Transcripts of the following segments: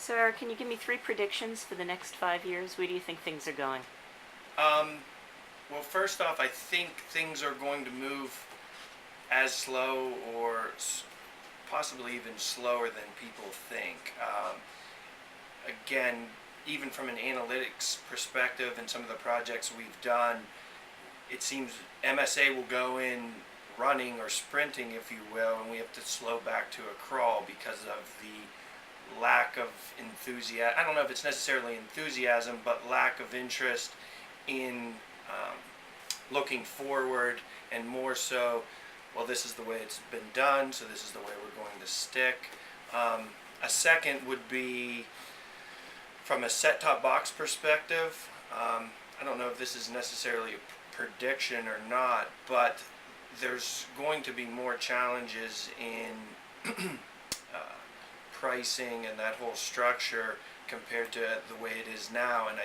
So, Eric, can you give me 3 predictions for the next 5 years? Where do you think things are going? Um, well, first off, I think things are going to move as slow or possibly even slower than people think. Again, even from an analytics perspective and some of the projects we've done, it seems MSA will go in running or sprinting, if you will, and we have to slow back to a crawl because of the lack of enthusiasm. I don't know if it's necessarily enthusiasm, but lack of interest in looking forward, and more so, well, this is the way it's been done, so this is the way we're going to stick. A second would be from a set-top box perspective. I don't know if this is necessarily a prediction or not, but there's going to be more challenges in pricing and that whole structure compared to the way it is now. And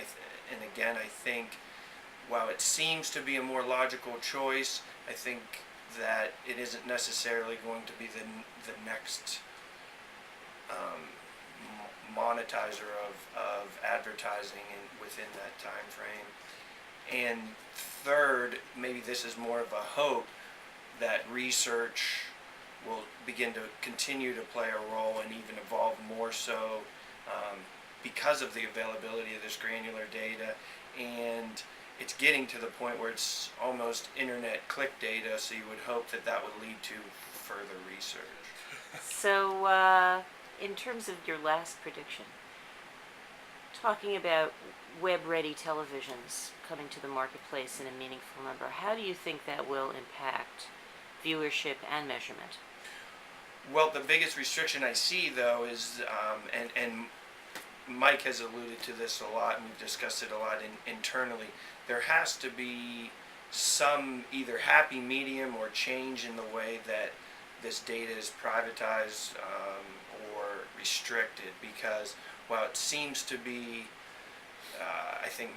again, I think while it seems to be a more logical choice, I think that it isn't necessarily going to be the next monetizer of advertising within that time frame. And third, maybe this is more of a hope, that research will begin to continue to play a role and even evolve more so because of the availability of this granular data, and it's getting to the point where it's almost internet click data, so you would hope that that would lead to further research. So, in terms of your last prediction, talking about web-ready televisions coming to the marketplace in a meaningful number, how do you think that will impact viewership and measurement? Well, the biggest restriction I see, though, is, and Mike has alluded to this a lot, and we've discussed it a lot internally, there has to be some either happy medium or change in the way that this data is privatized or restricted, because while it seems to be, I think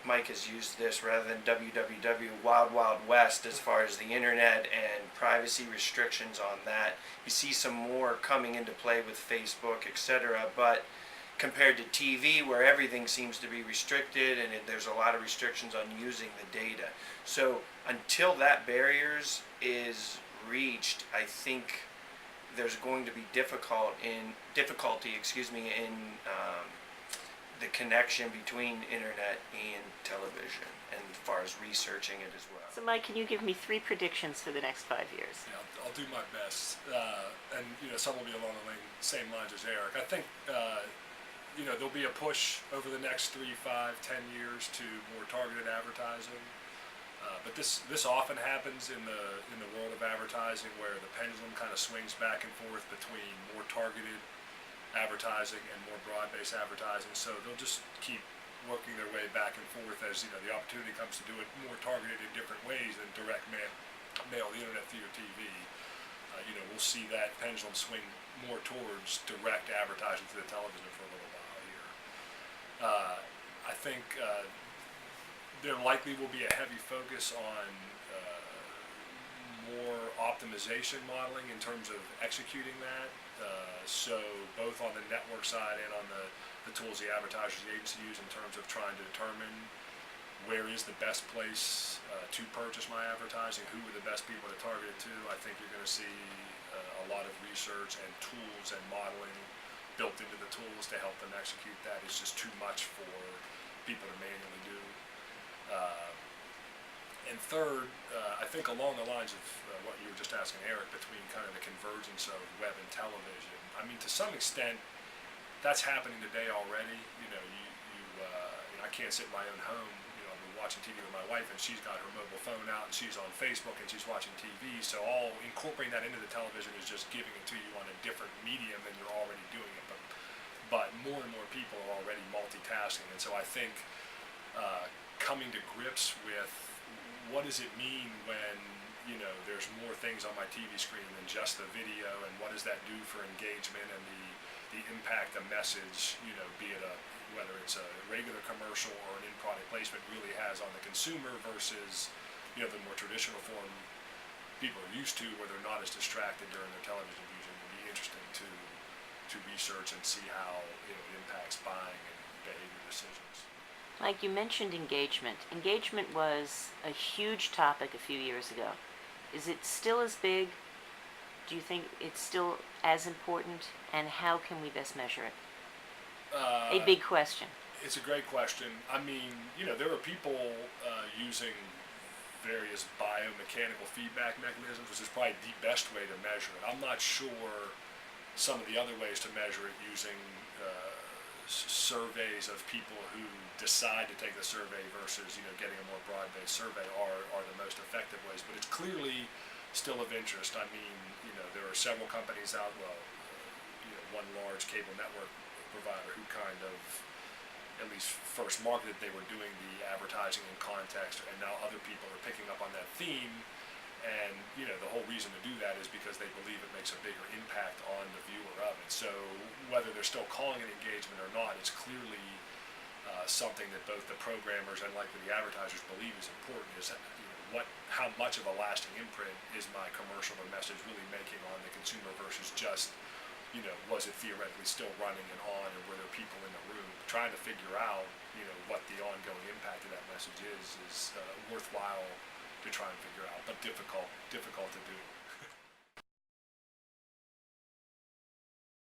Mike has used this rather than WWW, Wild Wild West, as far as the internet and privacy restrictions on that. You see some more coming into play with Facebook, etc., but compared to TV, where everything seems to be restricted and there's a lot of restrictions on using the data. So until that barriers is reached, I think there's going to be difficulty in the connection between internet and television, and as far as researching it as well. So, Mike, can you give me 3 predictions for the next 5 years? Yeah, I'll do my best, and some will be along the same lines as Eric. I think there'll be a push over the next 3, 5, 10 years to more targeted advertising. But this often happens in the world of advertising, where the pendulum kind of swings back and forth between more targeted advertising and more broad-based advertising. So they'll just keep working their way back and forth as the opportunity comes to do it more targeted in different ways than direct mail, the internet through your TV. We'll see that pendulum swing more towards direct advertising to the television for a little while here. I think there likely will be a heavy focus on more optimization modeling in terms of executing that. So both on the network side and on the tools the advertisers, the agency use in terms of trying to determine where is the best place to purchase my advertising, who are the best people to target it to. I think you're going to see a lot of research and tools and modeling built into the tools to help them execute that. It's just too much for people to manually do. And third, I think along the lines of what you were just asking Eric, between kind of the convergence of web and television, I mean, to some extent, that's happening today already. I can't sit in my own home. I've been watching TV with my wife, and she's got her mobile phone out, and she's on Facebook, and she's watching TV. So all incorporating that into the television is just giving it to you on a different medium than you're already doing it. But more and more people are already multitasking, and so I think coming to grips with what does it mean when there's more things on my TV screen than just the video, and what does that do for engagement and the impact a message, be it whether it's a regular commercial or an in-product placement, really has on the consumer versus the more traditional form people are used to, where they're not as distracted during their television viewing. It would be interesting to be research and see how it impacts buying and behavior decisions. Like you mentioned engagement. Engagement was a huge topic a few years ago. Is it still as big? Do you think it's still as important? And how can we best measure it? A big question. It's a great question. I mean, there are people using various biomechanical feedback mechanisms, which is probably the best way to measure it. I'm not sure some of the other ways to measure it using surveys of people who decide to take the survey versus getting a more broad-based survey are the most effective ways. But it's clearly still of interest. I mean, there are several companies out. Well, one large cable network provider who kind of at least first marketed they were doing the advertising in context, and now other people are picking up on that theme. And the whole reason to do that is because they believe it makes a bigger impact on the viewer of it. So whether they're still calling it engagement or not, it's clearly something that both the programmers and likely the advertisers believe is important. Is how much of a lasting imprint is my commercial or message really making on the consumer versus just was it theoretically still running and on, and were there people in the room? Trying to figure out what the ongoing impact of that message is worthwhile to try and figure out, but difficult to do.